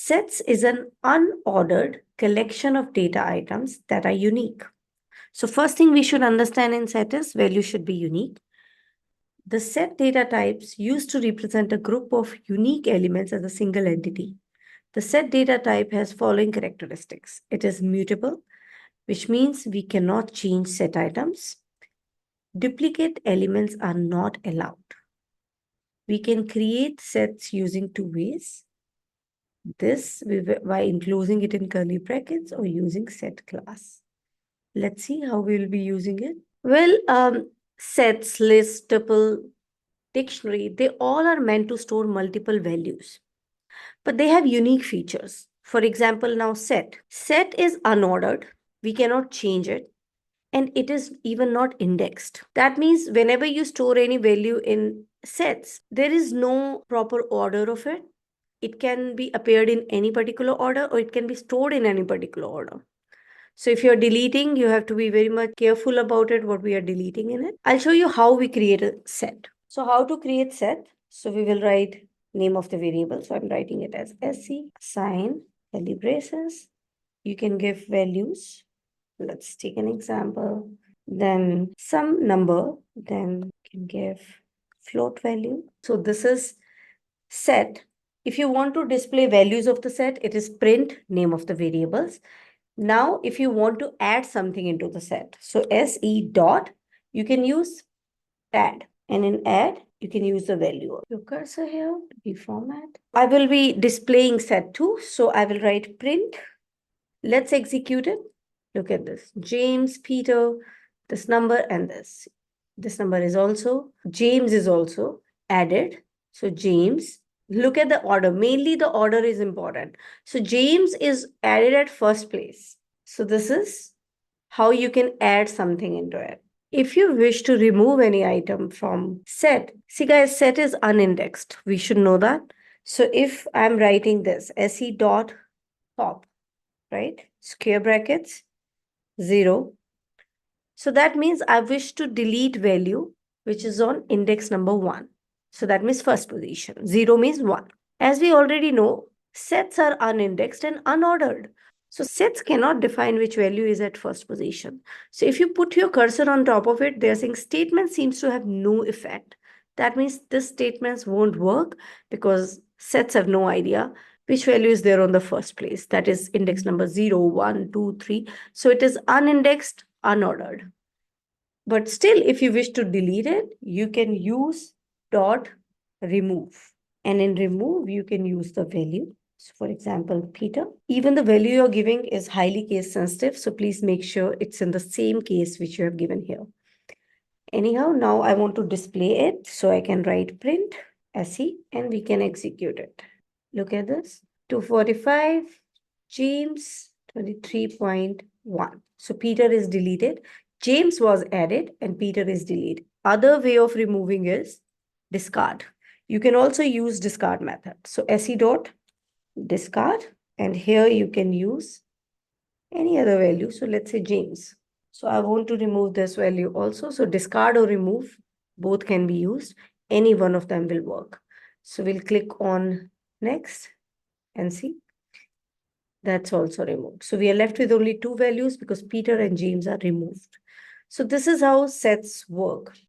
Sets is an unordered collection of data items that are unique. So first thing we should understand in set is value should be unique. The set data types used to represent a group of unique elements as a single entity. The set data type has following characteristics. It is mutable, which means we cannot change set items. Duplicate elements are not allowed. We can create sets using two ways. This by enclosing it in curly brackets or using set class. Let's see how we'll be using it. Well, sets, list, tuple, dictionary, they all are meant to store multiple values, but they have unique features. For example, now set. Set is unordered. We cannot change it. And it is even not indexed. That means whenever you store any value in sets, there is no proper order of it. It can be appeared in any particular order or it can be stored in any particular order. So if you're deleting, you have to be very much careful about it, what we are deleting in it. I'll show you how we create a set. So how to create set? So we will write name of the variable. So I'm writing it as SC, assign, curly braces. You can give values. Let's take an example. Then some number, then you can give float value. So this is set. If you want to display values of the set, it is print name of the variables. Now, if you want to add something into the set, so SE dot, you can use add. And in add, you can use the value. Your cursor here, reformat. I will be displaying set 2. So I will write print. Let's execute it. Look at this. James, Peter, this number and this. This number is also, James is also added. So James, look at the order. Mainly the order is important. So James is added at first place. So this is how you can add something into it. If you wish to remove any item from set, see guys, set is unindexed. We should know that. So if I'm writing this, se dot top, right? Square brackets, 0. So that means I wish to delete value, which is on index number 1. So that means first position. 0 means 1. As we already know, sets are unindexed and unordered. So sets cannot define which value is at first position. So if you put your cursor on top of it, they're saying statement seems to have no effect. That means this statements won't work because sets have no idea which value is there on the first place. That is index number 0, 1, 2, 3. So it is unindexed, unordered. But still, if you wish to delete it, you can use dot remove. And in remove, you can use the value. So for example, Peter, even the value you're giving is highly case sensitive. So please make sure it's in the same case which you have given here. Anyhow, now I want to display it. So I can write print SE and we can execute it. Look at this. 245, James 23.1. So Peter is deleted. James was added and Peter is deleted. Other way of removing is discard. You can also use discard method. So se dot discard, and here you can use any other value. So let's say James. So I want to remove this value also. So discard or remove, both can be used. Any one of them will work. So we'll click on next and see. That's also removed. So we are left with only two values because Peter and James are removed. So this is how sets work.